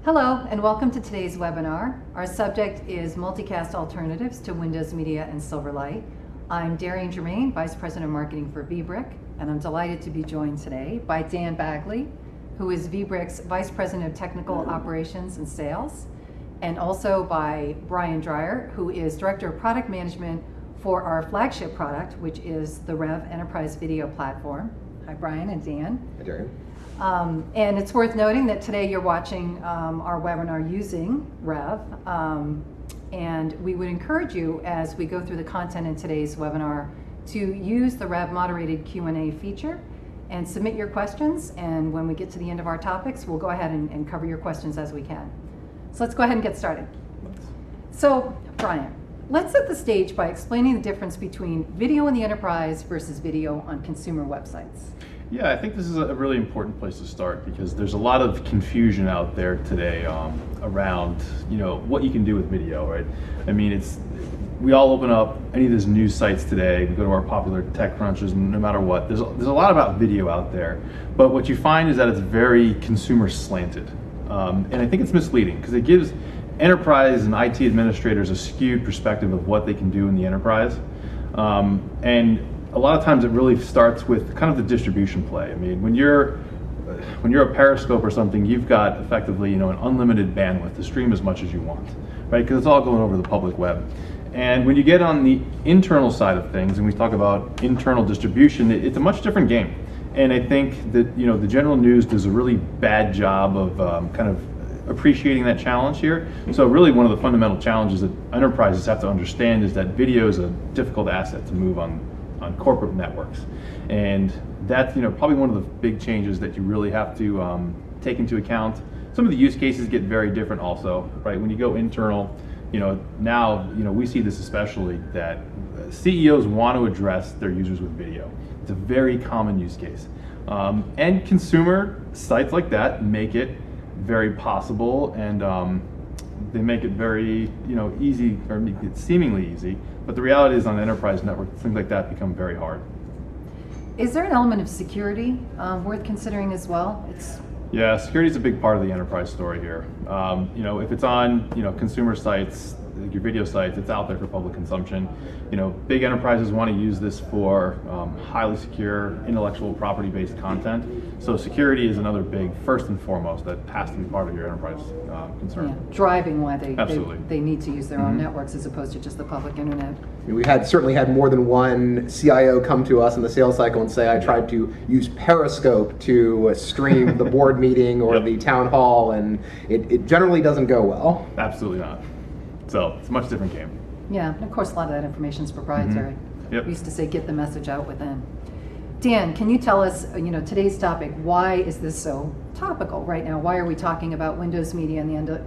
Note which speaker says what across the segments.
Speaker 1: Hello and welcome to today's webinar. Our subject is multicast alternatives to Windows Media and Silverlight. I'm Darian Germain, Vice President of Marketing for vBrick, and I'm delighted to be joined today by Dan Bagley, who is vBrick's Vice President of Technical Operations and Sales, and also by Brian Dreyer, who is Director of Product Management for our flagship product, which is the Rev Enterprise Video Platform. Hi Brian and Dan.
Speaker 2: Hi Darian.
Speaker 1: And it's worth noting that today you're watching our webinar using Rev, and we would encourage you as we go through the content in today's webinar to use the Rev moderated Q&A feature and submit your questions, and when we get to the end of our topics, we'll go ahead and cover your questions as we can. So let's go ahead and get started. So Brian, let's set the stage by explaining the difference between video in the enterprise versus video on consumer websites.
Speaker 3: Yeah, I think this is a really important place to start because there's a lot of confusion out there today around, what you can do with video, right? I mean, we all open up any of these news sites today, we go to our popular tech crunches, and no matter what, there's a lot about video out there. But what you find is that it's very consumer slanted. And I think it's misleading because it gives enterprise and IT administrators a skewed perspective of what they can do in the enterprise. And a lot of times it really starts with kind of the distribution play. I mean, when you're a Periscope or something, you've got effectively, an unlimited bandwidth to stream as much as you want, right? Because it's all going over the public web. And when you get on the internal side of things, and we talk about internal distribution, it's a much different game. And I think that, the general news does a really bad job of kind of appreciating that challenge here. So really one of the fundamental challenges that enterprises have to understand is that video is a difficult asset to move on corporate networks, and that's probably one of the big changes that you really have to take into account. Some of the use cases get very different also, right? When you go internal, now we see this especially that CEOs want to address their users with video. It's a very common use case, and consumer sites like that make it very possible, and they make it very easy, or make it seemingly easy. But the reality is on the enterprise network, things like that become very hard.
Speaker 1: Is there an element of security worth considering as well?
Speaker 3: Yeah, security is a big part of the enterprise story here. If it's on consumer sites, like your video sites, it's out there for public consumption. Big enterprises want to use this for highly secure intellectual property-based content. So security is another big, first and foremost, that has to be part of your enterprise concern.
Speaker 1: Yeah, driving why they need to use their own
Speaker 3: Mm-hmm.
Speaker 1: networks as opposed to just the public internet.
Speaker 2: We certainly had more than one CIO come to us in the sales cycle and say, I tried to use Periscope to stream the board meeting or the town hall, and it generally doesn't go well.
Speaker 3: Absolutely not. So it's a much different game.
Speaker 1: Yeah, and of course a lot of that information is proprietary.
Speaker 3: Mm-hmm. Yep.
Speaker 1: We used to say get the message out within. Dan, can you tell us, today's topic, why is this so topical right now? Why are we talking about Windows Media and the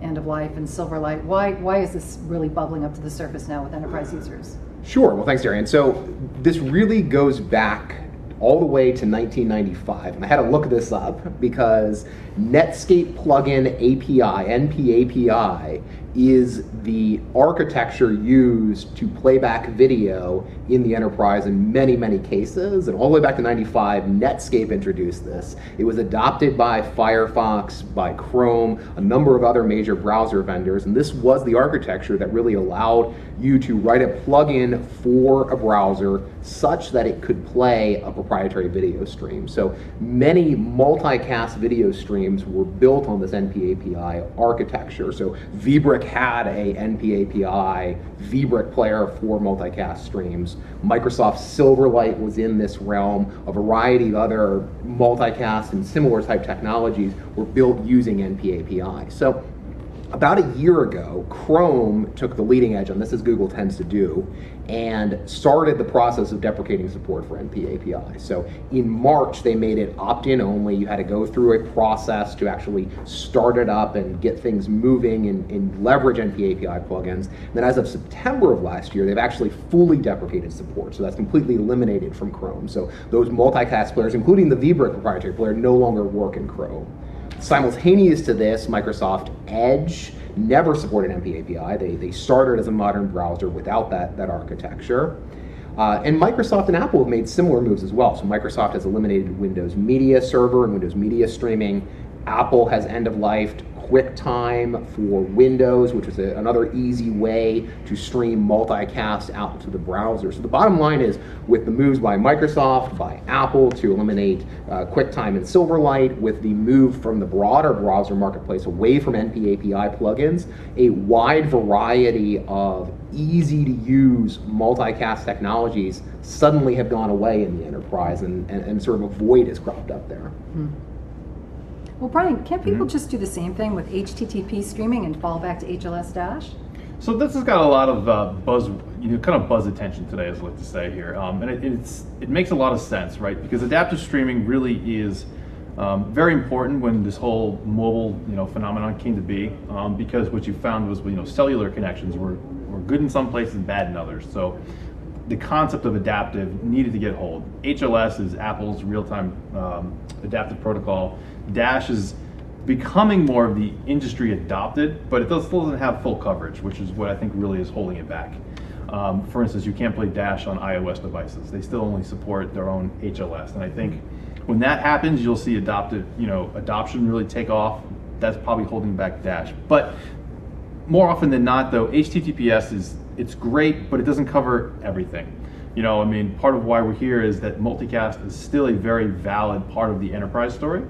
Speaker 1: end of life and Silverlight? Why is this really bubbling up to the surface now with enterprise users?
Speaker 2: Sure, well thanks Darian. So this really goes back all the way to 1995, and I had to look this up because Netscape plugin API, NPAPI, is the architecture used to play back video in the enterprise in many, many cases. And all the way back to 95, Netscape introduced this. It was adopted by Firefox, by Chrome, a number of other major browser vendors, and this was the architecture that really allowed you to write a plugin for a browser such that it could play a proprietary video stream. So many multicast video streams were built on this NPAPI architecture. So vBrick had a NPAPI vBrick player for multicast streams. Microsoft Silverlight was in this realm. A variety of other multicast and similar type technologies were built using NPAPI. So about a year ago, Chrome took the leading edge on this, as Google tends to do, and started the process of deprecating support for NPAPI. So in March, they made it opt-in only. You had to go through a process to actually start it up and get things moving and leverage NPAPI plugins. And then as of September of last year, they've actually fully deprecated support. So that's completely eliminated from Chrome. So those multicast players, including the vBrick proprietary player, no longer work in Chrome. Simultaneous to this, Microsoft Edge never supported NPAPI. They started as a modern browser without that architecture. And Microsoft and Apple have made similar moves as well. So Microsoft has eliminated Windows Media Server and Windows Media Streaming. Apple has end-of-lifed QuickTime for Windows, which is another easy way to stream multicast out to the browser. So the bottom line is, with the moves by Microsoft, by Apple to eliminate QuickTime and Silverlight, with the move from the broader browser marketplace away from NPAPI plugins, a wide variety of easy-to-use multicast technologies suddenly have gone away in the enterprise, and sort of a void has cropped up there.
Speaker 1: Well, Brian, can't people just do the same thing with HTTP streaming and fall back to HLS dash?
Speaker 3: So this has got a lot of buzz, kind of buzz attention today, as I like to say here, and it makes a lot of sense, right? Because adaptive streaming really is very important when this whole mobile, phenomenon came to be, because what you found was, cellular connections were good in some places, bad in others. So the concept of adaptive needed to get hold. HLS is Apple's real-time adaptive protocol. Dash is becoming more of the industry adopted, but it still doesn't have full coverage, which is what I think really is holding it back. For instance, you can't play Dash on iOS devices. They still only support their own HLS, and I think when that happens, you'll see adoption really take off. That's probably holding back Dash. But more often than not, though, HTTPS it's great, but it doesn't cover everything. Part of why we're here is that multicast is still a very valid part of the enterprise story.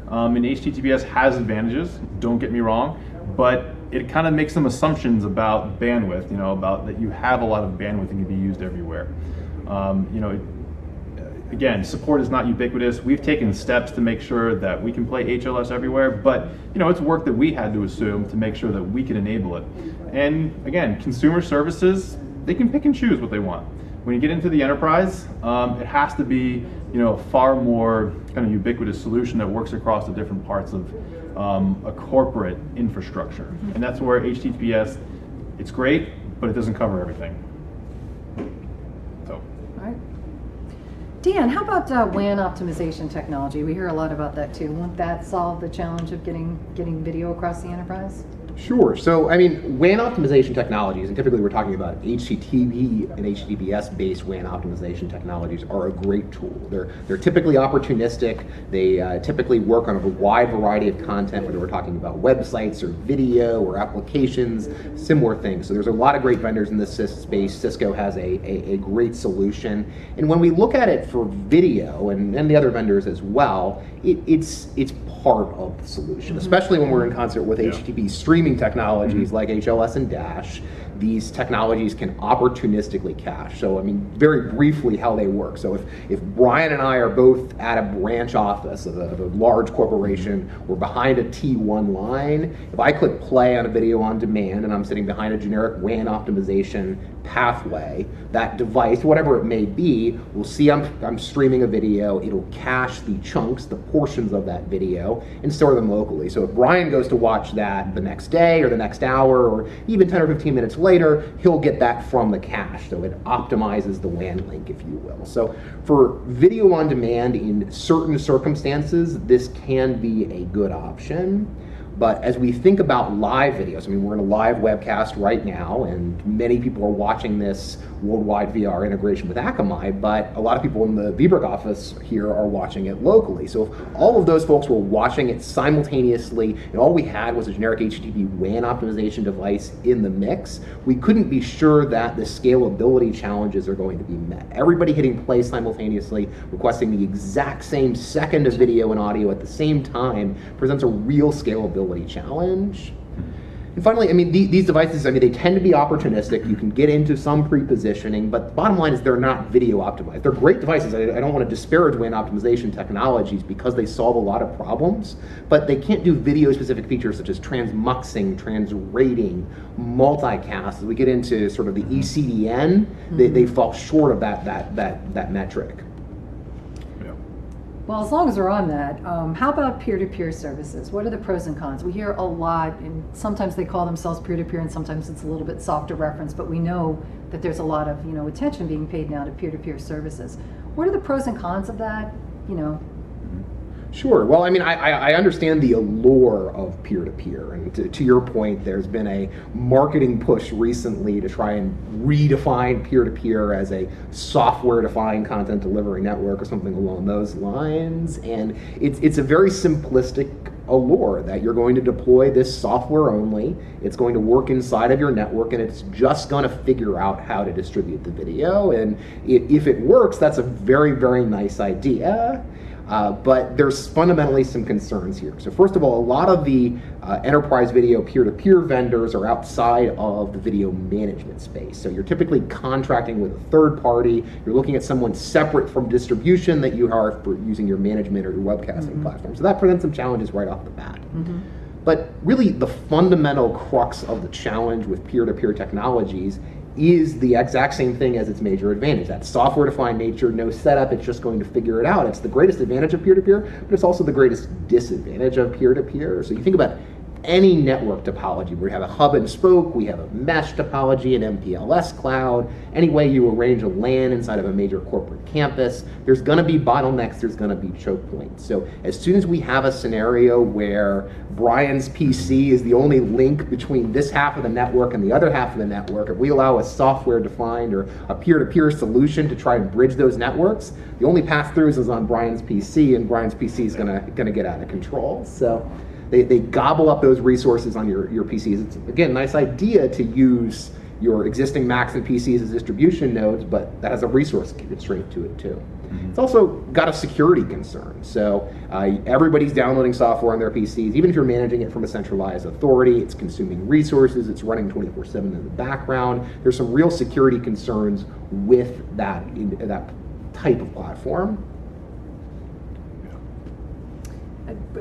Speaker 3: And HTTPS has advantages, don't get me wrong, but it kind of makes some assumptions about bandwidth, about that you have a lot of bandwidth and can be used everywhere. Again, support is not ubiquitous. We've taken steps to make sure that we can play HLS everywhere, but it's work that we had to assume to make sure that we can enable it. And again, consumer services, they can pick and choose what they want. When you get into the enterprise, it has to be a far more kind of ubiquitous solution that works across the different parts of a corporate infrastructure. And that's where HTTPS, it's great, but it doesn't cover everything.
Speaker 1: Dan, how about WAN optimization technology? We hear a lot about that too. Won't that solve the challenge of getting video across the enterprise?
Speaker 2: Sure. So, WAN optimization technologies, and typically we're talking about HTTP and HTTPS-based WAN optimization technologies, are a great tool. They're typically opportunistic. They typically work on a wide variety of content, whether we're talking about websites or video or applications, similar things. So there's a lot of great vendors in this space. Cisco has a great solution. And when we look at it for video, and the other vendors as well, it's part of the solution, especially when we're in concert with HTTP streaming technologies like HLS and Dash. These technologies can opportunistically cache. So, very briefly how they work. So if Brian and I are both at a branch office of a large corporation, we're behind a T1 line, if I click play on a video on demand and I'm sitting behind a generic WAN optimization pathway, that device, whatever it may be, will see I'm streaming a video, it'll cache the chunks, the portions of that video, and store them locally. So if Brian goes to watch that the next day or the next hour or even 10 or 15 minutes later, he'll get that from the cache. So it optimizes the WAN link, if you will. So for video on demand in certain circumstances, this can be a good option. But as we think about live videos, we're in a live webcast right now, and many people are watching this worldwide via our integration with Akamai, but a lot of people in the VBRIC office here are watching it locally. So if all of those folks were watching it simultaneously, and all we had was a generic HTTP WAN optimization device in the mix, we couldn't be sure that the scalability challenges are going to be met. Everybody hitting play simultaneously, requesting the exact same second of video and audio at the same time, presents a real scalability challenge. And finally, these devices, they tend to be opportunistic. You can get into some pre-positioning, but the bottom line is they're not video optimized. They're great devices. I don't want to disparage WAN optimization technologies because they solve a lot of problems, but they can't do video-specific features such as transmuxing, transrating, multicast. As we get into sort of the ECCN, they fall short of that metric.
Speaker 1: Well, as long as we're on that, how about peer-to-peer services? What are the pros and cons? We hear a lot, and sometimes they call themselves peer-to-peer, and sometimes it's a little bit softer reference, but we know that there's a lot of attention being paid now to peer-to-peer services. What are the pros and cons of that?
Speaker 2: Sure. Well, I mean, I understand the allure of peer-to-peer, and to your point, there's been a marketing push recently to try and redefine peer-to-peer as a software-defined content delivery network or something along those lines, and it's a very simplistic allure that you're going to deploy this software only, it's going to work inside of your network, and it's just going to figure out how to distribute the video, and if it works, that's a very, very nice idea. But there's fundamentally some concerns here. So first of all, a lot of the enterprise video peer-to-peer vendors are outside of the video management space. So you're typically contracting with a third party. You're looking at someone separate from distribution that you are for using your management or your webcasting platform. So that presents some challenges right off the bat. But really the fundamental crux of the challenge with peer-to-peer technologies is the exact same thing as its major advantage. That software-defined nature, no setup, it's just going to figure it out. It's the greatest advantage of peer-to-peer, but it's also the greatest disadvantage of peer-to-peer. So you think about any network topology where you have a hub and spoke, we have a mesh topology, an MPLS cloud, any way you arrange a LAN inside of a major corporate campus, there's gonna be bottlenecks, there's gonna be choke points. So as soon as we have a scenario where Brian's PC is the only link between this half of the network and the other half of the network, if we allow a software-defined or a peer-to-peer solution to try and bridge those networks, the only pass-throughs is on Brian's PC, and Brian's PC is gonna get out of control. So they gobble up those resources on your PCs. It's, again, a nice idea to use your existing Macs and PCs as distribution nodes, but that has a resource constraint to it too. It's also got a security concern. So everybody's downloading software on their PCs, even if you're managing it from a centralized authority, it's consuming resources, it's running 24/7 in the background. There's some real security concerns with that type of platform.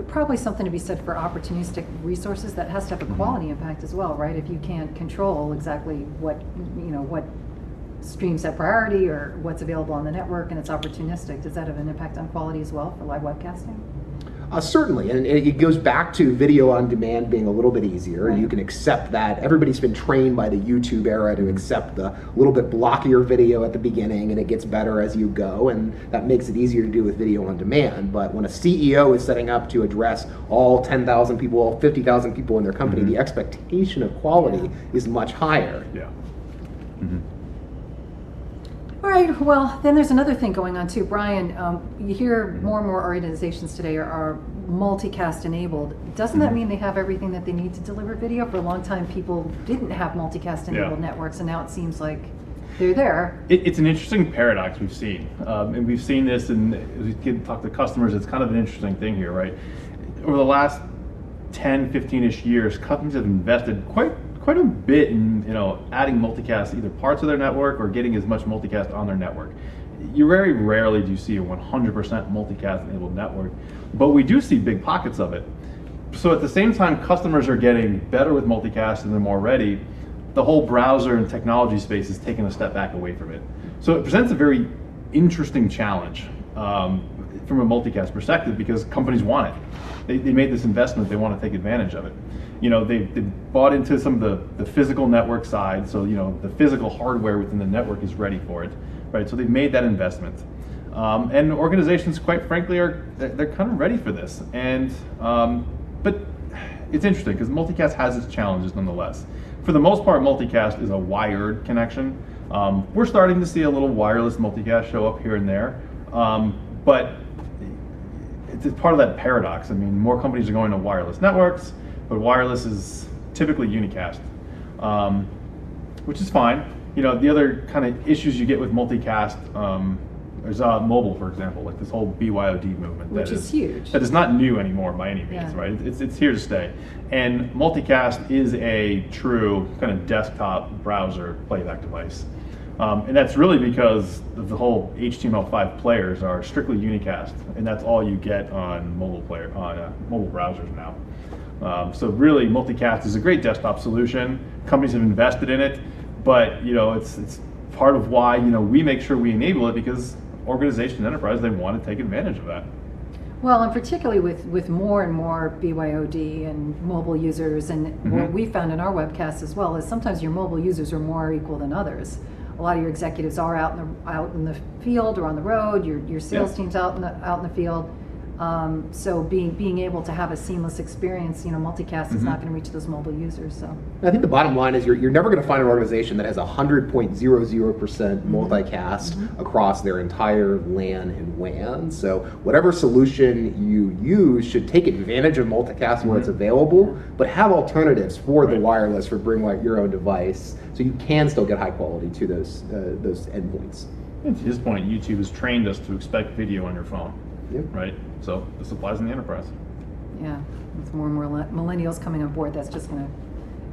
Speaker 1: Probably something to be said for opportunistic resources. That has to have a quality impact as well, right? If you can't control exactly what streams have priority or what's available on the network and it's opportunistic, does that have an impact on quality as well for live webcasting?
Speaker 2: Certainly, and it goes back to video on demand being a little bit easier.
Speaker 1: Right.
Speaker 2: You can accept that. Everybody's been trained by the YouTube era to accept the little bit blockier video at the beginning, and it gets better as you go, and that makes it easier to do with video on demand. But when a CEO is setting up to address all 10,000 people, all 50,000 people in their company, the expectation of quality is much higher.
Speaker 3: Yeah.
Speaker 1: All right, well, then there's another thing going on too. Brian, you hear more and more organizations today are multicast enabled. Doesn't that mean they have everything that they need to deliver video? For a long time, people didn't have multicast enabled networks, and now it seems like they're there.
Speaker 3: It's an interesting paradox we've seen. And we've seen this, and as we can talk to customers, it's kind of an interesting thing here, right? Over the last 10, 15-ish years, companies have invested quite a bit in adding multicast, either parts of their network or getting as much multicast on their network. You very rarely do see a 100% multicast enabled network, but we do see big pockets of it. So at the same time, customers are getting better with multicast and they're more ready, the whole browser and technology space is taking a step back away from it. So it presents a very interesting challenge from a multicast perspective, because companies want it. They made this investment, they want to take advantage of it. They bought into some of the physical network side, so the physical hardware within the network is ready for it, right? So they've made that investment, and organizations, quite frankly, they're kind of ready for this. And but it's interesting because multicast has its challenges nonetheless. For the most part, multicast is a wired connection. We're starting to see a little wireless multicast show up here and there, but it's part of that paradox. I mean, more companies are going to wireless networks, but wireless is typically unicast, which is fine. The other kind of issues you get with multicast, there's mobile, for example, like this whole BYOD movement.
Speaker 1: Which is huge.
Speaker 3: That is not new anymore by any means, right? It's here to stay. And multicast is a true kind of desktop browser playback device. And that's really because the whole HTML5 players are strictly unicast, and that's all you get on mobile browsers now. So really, multicast is a great desktop solution. Companies have invested in it, but it's part of why we make sure we enable it, because organizations and enterprise, they want to take advantage of that.
Speaker 1: Well, and particularly with more and more BYOD and mobile users, and what we found in our webcasts as well is sometimes your mobile users are more equal than others. A lot of your executives are out in the field or on the road. Your sales team's out in the field. So being able to have a seamless experience, multicast is not going to reach those mobile users. So
Speaker 2: I think the bottom line is you're never going to find an organization that has 100.00% multicast across their entire LAN and WAN. So whatever solution you use should take advantage of multicast where it's available, but have alternatives for the wireless for bring your own device, so you can still get high quality to those endpoints.
Speaker 3: And to his point, YouTube has trained us to expect video on your phone.
Speaker 2: Yep.
Speaker 3: Right? So this applies in the enterprise.
Speaker 1: yeah, with more and more millennials coming on board, that's just going to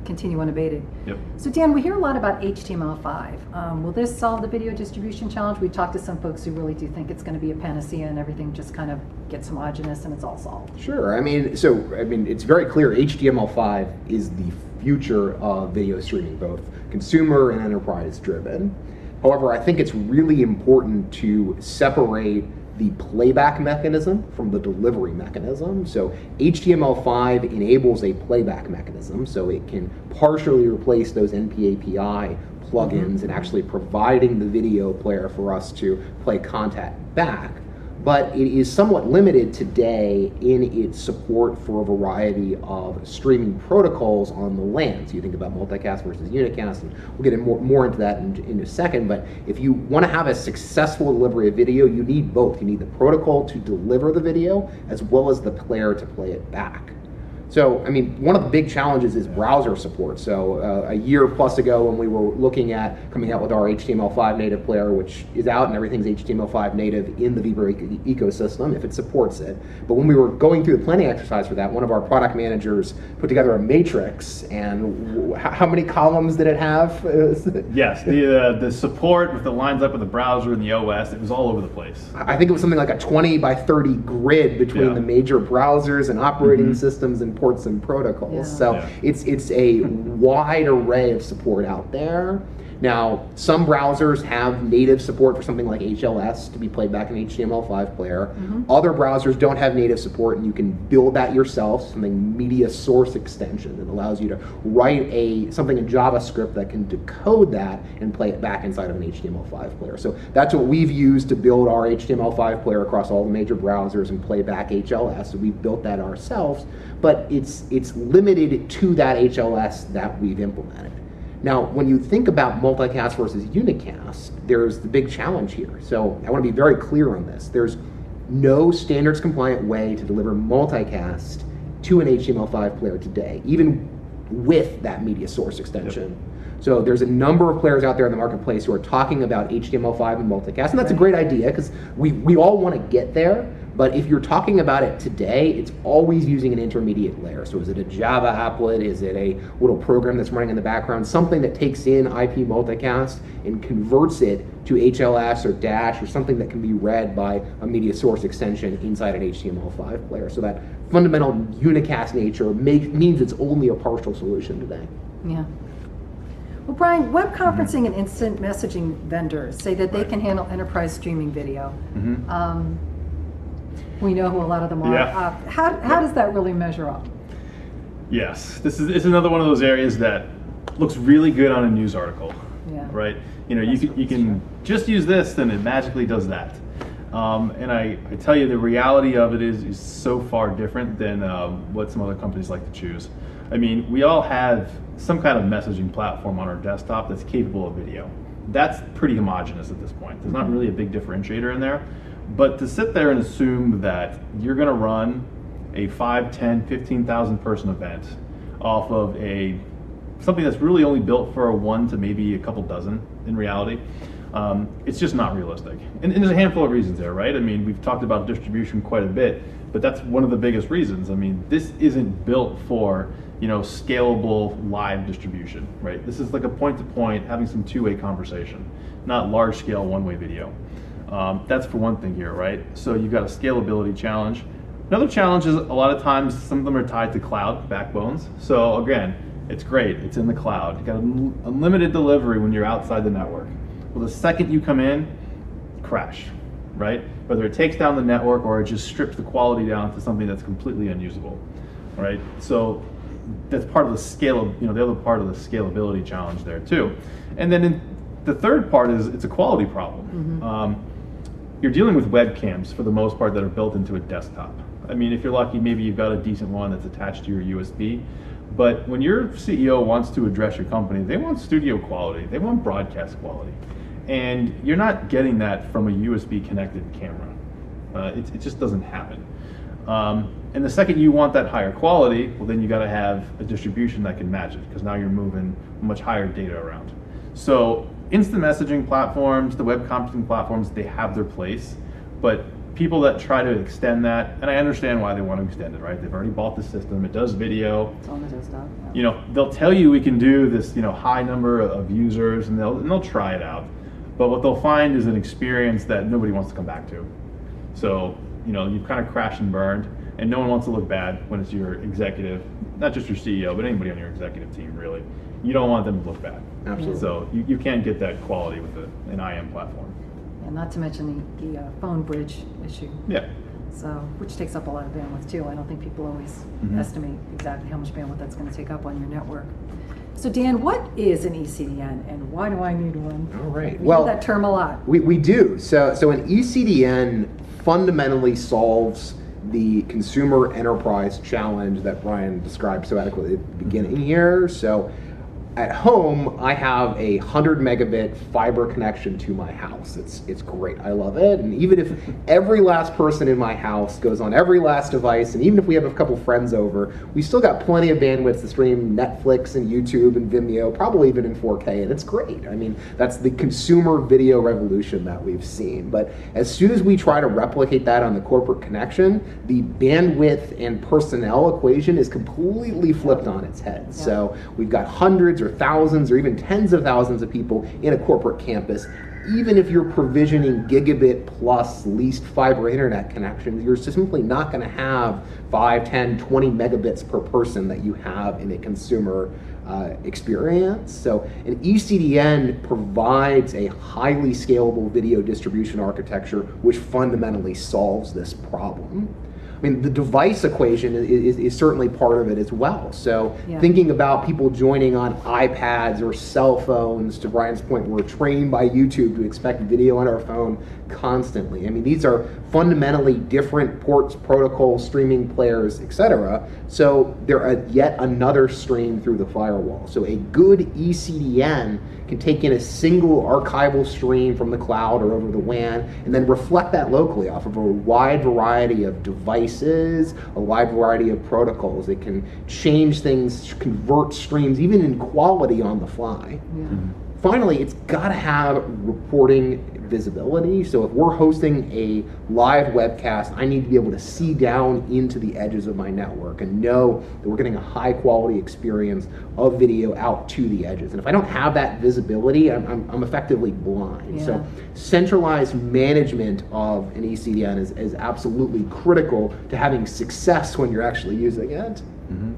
Speaker 1: continue unabated.
Speaker 3: Yep.
Speaker 1: So Dan, we hear a lot about HTML5. Will this solve the video distribution challenge? We talked to some folks who really do think it's going to be a panacea and everything just kind of gets homogenous and it's all solved.
Speaker 2: Sure. I mean, it's very clear HTML5 is the future of video streaming, both consumer and enterprise driven. However, I think it's really important to separate the playback mechanism from the delivery mechanism. So HTML5 enables a playback mechanism, so it can partially replace those NPAPI plugins and actually providing the video player for us to play content back. But it is somewhat limited today in its support for a variety of streaming protocols on the LAN. So you think about multicast versus unicast, and we'll get more into that in a second. But if you want to have a successful delivery of video, you need both. You need the protocol to deliver the video as well as the player to play it back. So, I mean, one of the big challenges is browser support. So a year plus ago when we were looking at coming out with our HTML5 native player, which is out and everything's HTML5 native in the Vibra ecosystem, if it supports it. But when we were going through the planning exercise for that, one of our product managers put together a matrix, and how many columns did it have?
Speaker 3: Yes, the support with the lines up with the browser and the OS, it was all over the place.
Speaker 2: I think it was something like a 20 by 30 grid between the major browsers and operating systems and ports and protocols.
Speaker 1: Yeah.
Speaker 2: So it's a wide array of support out there. Now, some browsers have native support for something like HLS to be played back in an HTML5 player. Other browsers don't have native support, and you can build that yourself, something media source extension that allows you to write something in JavaScript that can decode that and play it back inside of an HTML5 player. So that's what we've used to build our HTML5 player across all the major browsers and play back HLS. So we've built that ourselves, but it's limited to that HLS that we've implemented. Now, when you think about multicast versus unicast, there's the big challenge here. So I want to be very clear on this. There's no standards compliant way to deliver multicast to an HTML5 player today, even with that media source extension. So there's a number of players out there in the marketplace who are talking about HTML5 and multicast, and that's a great idea because we all want to get there. But if you're talking about it today, it's always using an intermediate layer. So is it a Java applet? Is it a little program that's running in the background? Something that takes in IP multicast and converts it to HLS or Dash or something that can be read by a media source extension inside an HTML5 player. So that fundamental unicast nature means it's only a partial solution today.
Speaker 1: Yeah. Well, Brian, web conferencing and instant messaging vendors say that they can handle enterprise streaming video. We know who a lot of them are.
Speaker 3: Yeah.
Speaker 1: How does that really measure up?
Speaker 3: Yes, it's another one of those areas that looks really good on a news article.
Speaker 1: Yeah.
Speaker 3: Right? You know, you can just use this, then it magically does that. And I tell you, the reality of it is so far different than what some other companies like to choose. I mean, we all have some kind of messaging platform on our desktop that's capable of video. That's pretty homogenous at this point. There's not really a big differentiator in there. But to sit there and assume that you're going to run a 5, 10, 15,000 person event off of something that's really only built for a 1 to maybe a couple dozen in reality, it's just not realistic. And there's a handful of reasons there, right? I mean, we've talked about distribution quite a bit, but that's one of the biggest reasons. I mean, this isn't built for, scalable live distribution, right? This is like a point-to-point, having some two-way conversation, not large-scale one-way video. That's for one thing here, right? So you've got a scalability challenge. Another challenge is a lot of times some of them are tied to cloud backbones. So again, it's great, it's in the cloud. You've got unlimited delivery when you're outside the network. Well, the second you come in, crash, right? Whether it takes down the network or it just strips the quality down to something that's completely unusable, right? So that's part of the the other part of the scalability challenge there too. And then the third part is it's a quality problem. you're dealing with webcams for the most part that are built into a desktop. I mean, if you're lucky, maybe you've got a decent one that's attached to your USB. But when your CEO wants to address your company, they want studio quality, they want broadcast quality. And you're not getting that from a USB connected camera. It just doesn't happen. And the second you want that higher quality, well, then you got to have a distribution that can match it, because now you're moving much higher data around. So instant messaging platforms, the web conferencing platforms, they have their place, but people that try to extend that, and I understand why they want to extend it, right? They've already bought the system, it does video.
Speaker 1: It's on the desktop. Yeah.
Speaker 3: You know, they'll tell you we can do this, you know, high number of users, and they'll try it out. But what they'll find is an experience that nobody wants to come back to. So, you know, you've kind of crashed and burned, and no one wants to look bad when it's your executive, not just your CEO, but anybody on your executive team, really. You don't want them to look bad.
Speaker 2: Absolutely.
Speaker 3: So you can't get that quality with an IM platform.
Speaker 1: And not to mention the phone bridge issue.
Speaker 3: Yeah.
Speaker 1: So, which takes up a lot of bandwidth too. I don't think people always
Speaker 3: Mhm.
Speaker 1: estimate exactly how much bandwidth that's going to take up on your network. So Dan, what is an ECDN and why do I need one?
Speaker 2: All right.
Speaker 1: We
Speaker 2: Well,
Speaker 1: hear that term a lot.
Speaker 2: we do. So an ECDN fundamentally solves the consumer enterprise challenge that Brian described so adequately at the beginning here. So at home, I have a 100 megabit fiber connection to my house. It's great. I love it. And even if every last person in my house goes on every last device, and even if we have a couple friends over, we still got plenty of bandwidth to stream Netflix and YouTube and Vimeo, probably even in 4K, and it's great. I mean, that's the consumer video revolution that we've seen. But as soon as we try to replicate that on the corporate connection, the bandwidth and personnel equation is completely flipped on its head.
Speaker 1: Yeah.
Speaker 2: So we've got hundreds or thousands or even tens of thousands of people in a corporate campus. Even if you're provisioning gigabit plus leased fiber internet connections, you're simply not going to have 5, 10, 20 megabits per person that you have in a consumer experience. So an ECDN provides a highly scalable video distribution architecture which fundamentally solves this problem. I mean, the device equation is certainly part of it as well. So
Speaker 1: Yeah.
Speaker 2: thinking about people joining on iPads or cell phones, to Brian's point, we're trained by YouTube to expect video on our phone constantly. I mean, these are fundamentally different ports, protocols, streaming players, etc. So they're yet another stream through the firewall. So a good ECDN can take in a single archival stream from the cloud or over the WAN and then reflect that locally off of a wide variety of devices, a wide variety of protocols. It can change things, convert streams, even in quality on the fly.
Speaker 1: Yeah.
Speaker 2: Finally, it's got to have reporting visibility. So if we're hosting a live webcast, I need to be able to see down into the edges of my network and know that we're getting a high quality experience of video out to the edges. And if I don't have that visibility, I'm effectively blind.
Speaker 1: Yeah.
Speaker 2: So centralized management of an ECDN is absolutely critical to having success when you're actually using it.
Speaker 3: Mm-hmm.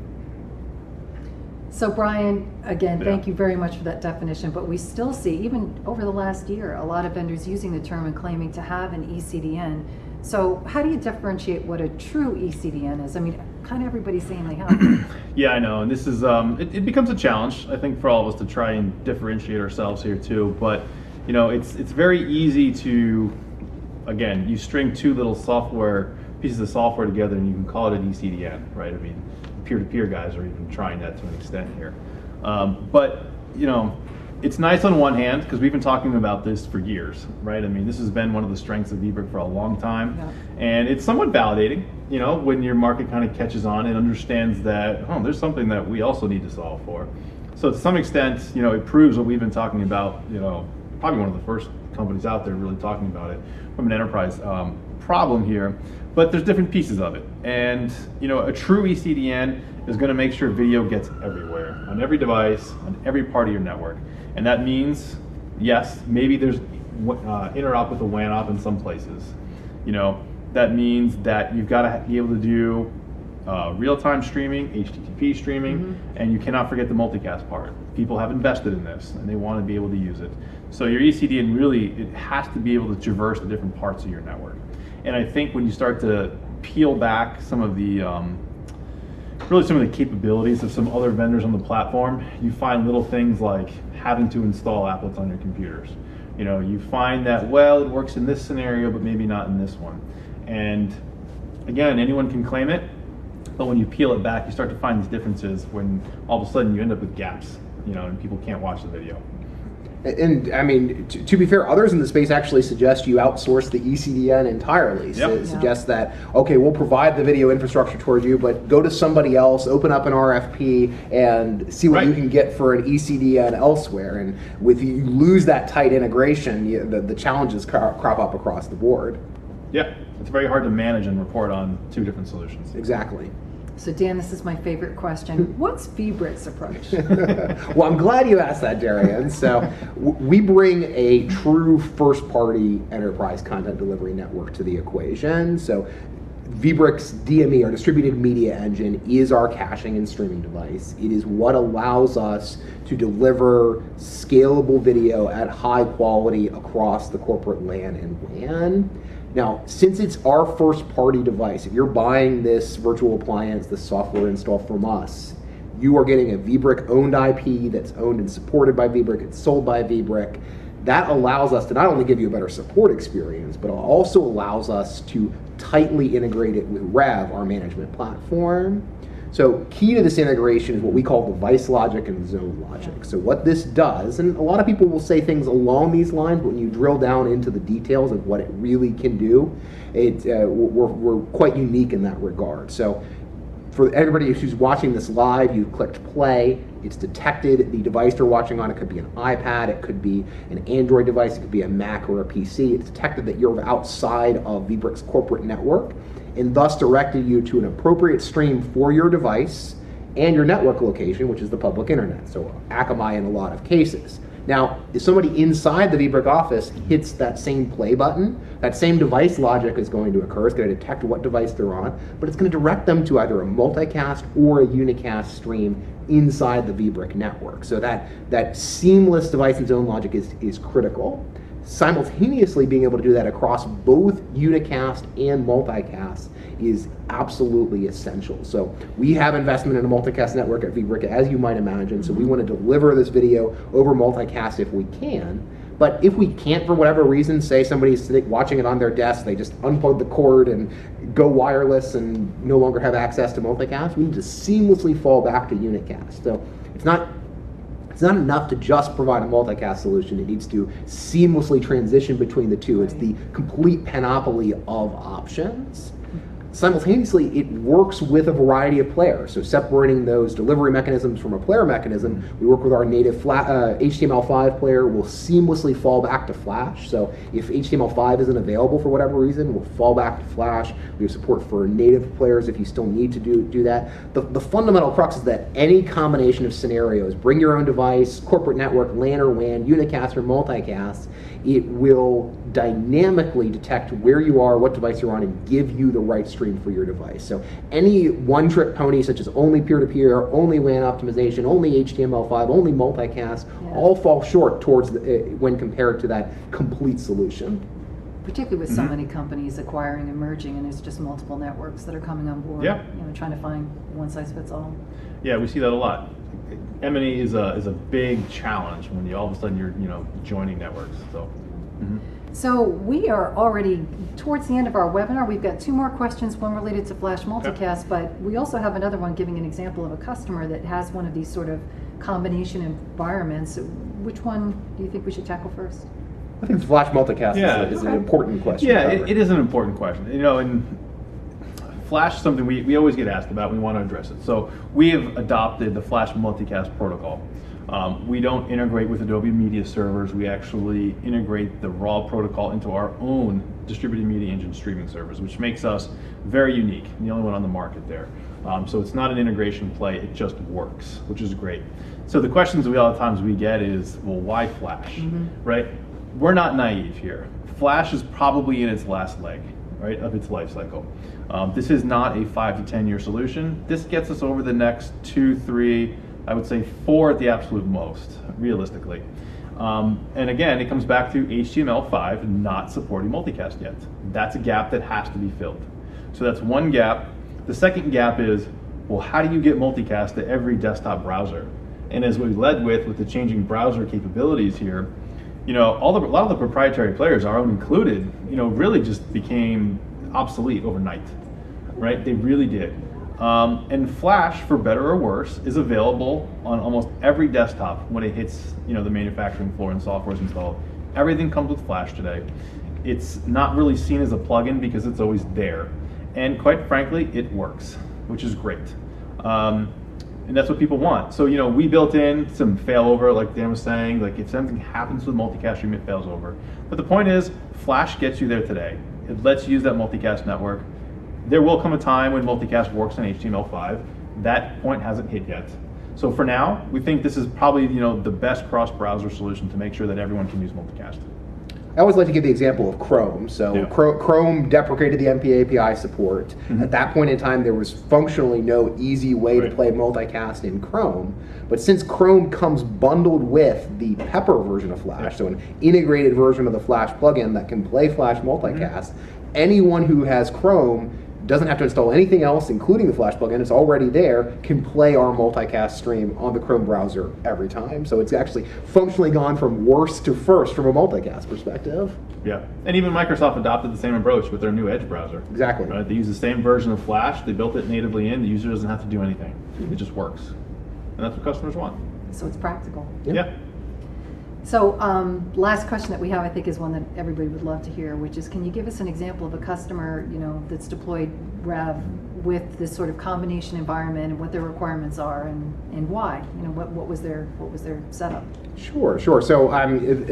Speaker 1: So Brian, again,
Speaker 3: Yeah.
Speaker 1: thank you very much for that definition, but we still see, even over the last year, a lot of vendors using the term and claiming to have an ECDN. So how do you differentiate what a true ECDN is? I mean, kind of everybody's saying they have.
Speaker 3: Yeah, I know, and this is it becomes a challenge, I think, for all of us to try and differentiate ourselves here too. But you know, it's very easy to, again, you string two little pieces of software together, and you can call it an ECDN, right? I mean, peer-to-peer guys are even trying that to an extent here. But you know, it's nice on one hand because we've been talking about this for years, right? I mean, this has been one of the strengths of eBrick for a long time,
Speaker 1: Yeah.
Speaker 3: and it's somewhat validating, you know, when your market kind of catches on and understands that, oh, there's something that we also need to solve for. So to some extent, you know, it proves what we've been talking about. You know, probably one of the first companies out there really talking about it from an enterprise problem here. But there's different pieces of it, and you know, a true ECDN is going to make sure video gets everywhere, on every device, on every part of your network. And that means, yes, maybe there's interop with a WAN op in some places. You know, that means that you've got to be able to do real-time streaming, HTTP streaming, and you cannot forget the multicast part. People have invested in this, and they want to be able to use it. So your ECDN really, it has to be able to traverse the different parts of your network. And I think when you start to peel back some of the, really some of the capabilities of some other vendors on the platform, you find little things like having to install applets on your computers, You know, you find that, well, it works in this scenario, but maybe not in this one. And again, anyone can claim it, but when you peel it back, you start to find these differences when all of a sudden you end up with gaps, you know, and people can't watch the video.
Speaker 2: And I mean, to be fair, others in the space actually suggest you outsource the ECCN entirely. So it suggests that, okay, we'll provide the video infrastructure towards you, but go to somebody else, open up an RFP, and see what you can get for an ECDN elsewhere. And with you lose that tight integration, the challenges crop up across the board.
Speaker 3: Yeah, it's very hard to manage and report on two different solutions.
Speaker 2: Exactly.
Speaker 1: So Dan, this is my favorite question. What's Vibric's approach?
Speaker 2: Well, I'm glad you asked that, Darian. So we bring a true first-party enterprise content delivery network to the equation. So Vibric's DME, our distributed media engine, is our caching and streaming device. It is what allows us to deliver scalable video at high quality across the corporate LAN and WAN. Now, since it's our first-party device, if you're buying this virtual appliance, this software installed from us, you are getting a Vbrick-owned IP that's owned and supported by Vbrick, it's sold by Vbrick. That allows us to not only give you a better support experience, but it also allows us to tightly integrate it with Rev, our management platform. So key to this integration is what we call device logic and zone logic. So what this does, and a lot of people will say things along these lines, but when you drill down into the details of what it really can do, we're quite unique in that regard. So for everybody who's watching this live, you've clicked play, it's detected the device they're watching on. It could be an iPad, it could be an Android device, it could be a Mac or a PC. It's detected that you're outside of Vbrick's corporate network, and thus directed you to an appropriate stream for your device and your network location, which is the public internet, so Akamai in a lot of cases. Now, if somebody inside the Vbrick office hits that same play button, that same device logic is going to occur. It's going to detect what device they're on, but it's going to direct them to either a multicast or a unicast stream inside the Vbrick network. So that seamless device and zone logic is critical. Simultaneously being able to do that across both unicast and multicast is absolutely essential. So we have investment in a multicast network at Vbrick, as you might imagine, so we want to deliver this video over multicast if we can. But if we can't, for whatever reason, say somebody's watching it on their desk, they just unplug the cord and go wireless and no longer have access to multicast, we need to seamlessly fall back to unicast. So it's not enough to just provide a multicast solution. It needs to seamlessly transition between the two. It's the complete panoply of options. Simultaneously, it works with a variety of players. So separating those delivery mechanisms from a player mechanism, we work with our native HTML5 player. We'll seamlessly fall back to Flash. So if HTML5 isn't available for whatever reason, we'll fall back to Flash. We have support for native players if you still need to do that. The fundamental crux is that any combination of scenarios, bring your own device, corporate network, LAN or WAN, unicast or multicast, it will dynamically detect where you are, what device you're on, and give you the right stream for your device. So any one-trick pony, such as only peer-to-peer, only WAN optimization, only HTML5, only multicast, all fall short towards when compared to that complete solution.
Speaker 1: Particularly with so many companies acquiring and merging, and it's just multiple networks that are coming on board.
Speaker 3: Yeah.
Speaker 1: You know, trying to find one size fits all.
Speaker 3: Yeah, we see that a lot. M&E is a big challenge when all of a sudden you're joining networks. So.
Speaker 1: So we are already towards the end of our webinar. We've got two more questions, one related to Flash Multicast, but we also have another one giving an example of a customer that has one of these sort of combination environments. Which one do you think we should tackle first?
Speaker 2: I think Flash Multicast is an important question.
Speaker 3: Yeah, it is an important question. And Flash is something we always get asked about. We want to address it. So we have adopted the Flash Multicast protocol. We don't integrate with Adobe Media Servers. We actually integrate the raw protocol into our own distributed media engine streaming servers, which makes us very unique, the only one on the market there. So it's not an integration play, it just works, which is great. So the questions a lot of times we get is, well, why Flash, right? We're not naive here. Flash is probably in its last leg, right, of its life cycle. This is not a 5 to 10 year solution. This gets us over the next 2, 3, I would say 4 at the absolute most, realistically. And again, it comes back to HTML5 not supporting multicast yet. That's a gap that has to be filled. So that's one gap. The second gap is, well, how do you get multicast to every desktop browser? And as we led with the changing browser capabilities here, you know, a lot of the proprietary players, our own included, you know, really just became obsolete overnight, right? They really did. And Flash, for better or worse, is available on almost every desktop when it hits, you know, the manufacturing floor and software is installed. Everything comes with Flash today. It's not really seen as a plugin because it's always there. And quite frankly, it works, which is great. And that's what people want. So, you know, we built in some failover, like Dan was saying, like if something happens with multicast stream, it fails over. But the point is, Flash gets you there today. It lets you use that multicast network. There will come a time when multicast works in HTML5. That point hasn't hit yet. So for now, we think this is probably, you know, the best cross-browser solution to make sure that everyone can use multicast.
Speaker 2: I always like to give the example of Chrome. So
Speaker 3: Yeah.
Speaker 2: Chrome deprecated the NPAPI support. At that point in time, there was functionally no easy way to play multicast in Chrome. But since Chrome comes bundled with the Pepper version of Flash, so an integrated version of the Flash plugin that can play Flash multicast, anyone who has Chrome doesn't have to install anything else, including the Flash plugin. It's already there, can play our multicast stream on the Chrome browser every time. So it's actually functionally gone from worst to first from a multicast perspective.
Speaker 3: Yeah, and even Microsoft adopted the same approach with their new Edge browser.
Speaker 2: Exactly.
Speaker 3: Right? They use the same version of Flash. They built it natively in. The user doesn't have to do anything. It just works. And that's what customers want.
Speaker 1: So it's practical.
Speaker 3: Yeah.
Speaker 1: So last question that we have, I think, is one that everybody would love to hear, which is, can you give us an example of a customer, you know, that's deployed Rev with this sort of combination environment and what their requirements are and why? You know, what was their setup?
Speaker 2: Sure. So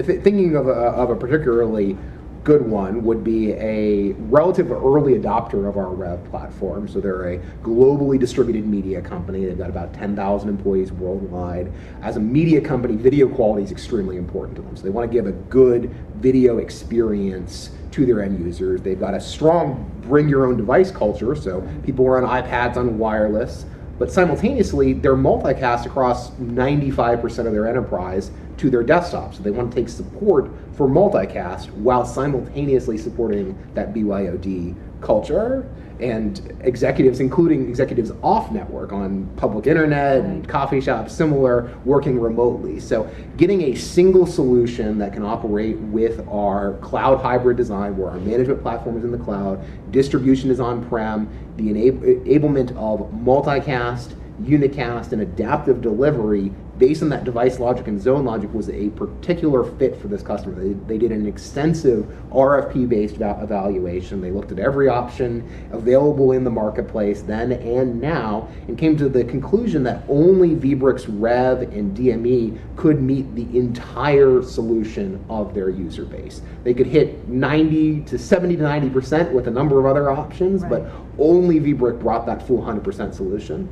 Speaker 2: thinking of a particularly good one would be a relative early adopter of our Rev platform. So they're a globally distributed media company. They've got about 10,000 employees worldwide. As a media company, video quality is extremely important to them. So they want to give a good video experience to their end users. They've got a strong bring your own device culture. So people are on iPads, on wireless. But simultaneously, they're multicast across 95% of their enterprise to their desktop. So they want to take support for multicast while simultaneously supporting that BYOD culture. And executives, including executives off network on public internet and coffee shops, similar, working remotely. So getting a single solution that can operate with our cloud hybrid design where our management platform is in the cloud, distribution is on-prem, the enablement of multicast, unicast, and adaptive delivery based on that device logic and zone logic was a particular fit for this customer. They did an extensive RFP-based evaluation. They looked at every option available in the marketplace then and now and came to the conclusion that only vBricks Rev and DME could meet the entire solution of their user base. They could hit 70 to 90% with a number of other options, but only vBrick brought that full 100% solution.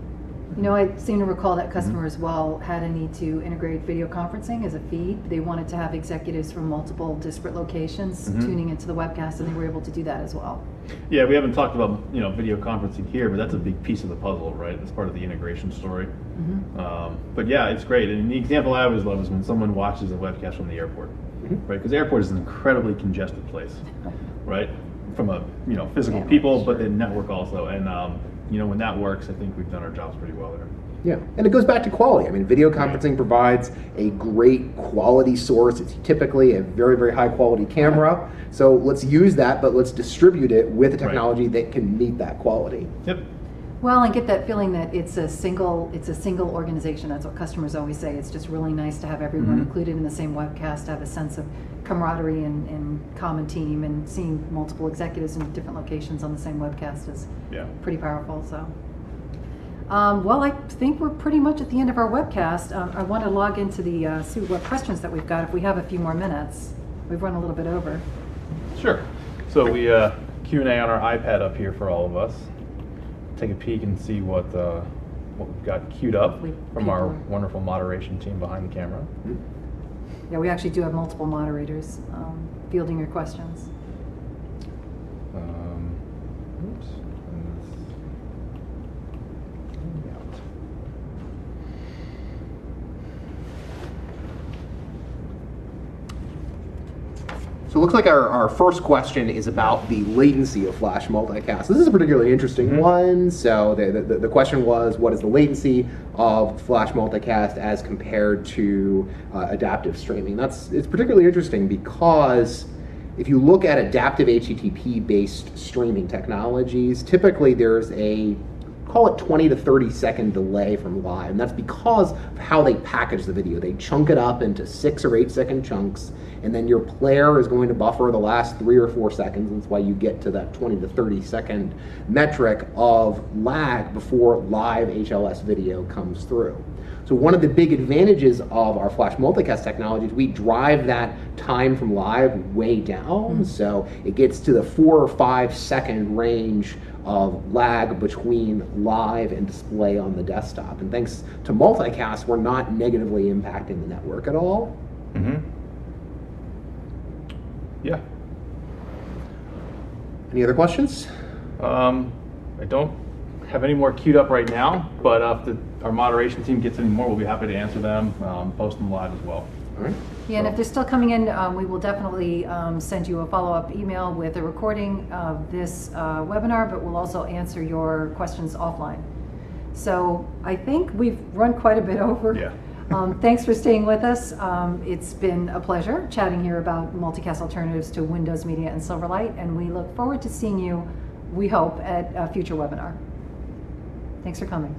Speaker 1: You know, I seem to recall that customer as well had a need to integrate video conferencing as a feed. They wanted to have executives from multiple disparate locations tuning into the webcast, and they were able to do that as well.
Speaker 3: Yeah, we haven't talked about, you know, video conferencing here, but that's a big piece of the puzzle, right? It's part of the integration story. But yeah, it's great. And the example I always love is when someone watches a webcast from the airport, right? Because the airport is an incredibly congested place, right? From a, you know, physical people, but the network also. And you know, when that works, I think we've done our jobs pretty well there.
Speaker 2: Yeah, and it goes back to quality. I mean, video conferencing provides a great quality source. It's typically a very, very high quality camera. So let's use that, but let's distribute it with a technology that can meet that quality.
Speaker 3: Yep.
Speaker 1: Well, I get that feeling that it's a single organization. That's what customers always say. It's just really nice to have everyone included in the same webcast, to have a sense of camaraderie and common team, and seeing multiple executives in different locations on the same webcast is pretty powerful. So, well, I think we're pretty much at the end of our webcast. I want to log into the see what questions that we've got if we have a few more minutes. We've run a little bit over.
Speaker 3: Sure. So we Q&A on our iPad up here for all of us. Take a peek and see what we've got queued up from our wonderful moderation team behind the camera.
Speaker 1: Yeah, we actually do have multiple moderators fielding your questions.
Speaker 3: Oops.
Speaker 2: So it looks like our first question is about the latency of flash multicast. This is a particularly interesting one. So the question was, what is the latency of flash multicast as compared to adaptive streaming? It's particularly interesting because if you look at adaptive HTTP-based streaming technologies, typically there's a, call it 20 to 30 second delay from live, and that's because of how they package the video. They chunk it up into 6 or 8 second chunks, and then your player is going to buffer the last 3 or 4 seconds. That's why you get to that 20 to 30 second metric of lag before live HLS video comes through. So one of the big advantages of our flash multicast technology is we drive that time from live way down, so it gets to the 4 or 5 second range of lag between live and display on the desktop. And thanks to multicast, we're not negatively impacting the network at all.
Speaker 3: Yeah.
Speaker 2: Any other questions?
Speaker 3: I don't have any more queued up right now, but if our moderation team gets any more, we'll be happy to answer them, post them live as well.
Speaker 2: All right.
Speaker 1: Yeah, and if they're still coming in, we will definitely send you a follow-up email with a recording of this webinar, but we'll also answer your questions offline. So I think we've run quite a bit over.
Speaker 3: Yeah.
Speaker 1: Thanks for staying with us. It's been a pleasure chatting here about multicast alternatives to Windows Media and Silverlight, and we look forward to seeing you, we hope, at a future webinar. Thanks for coming.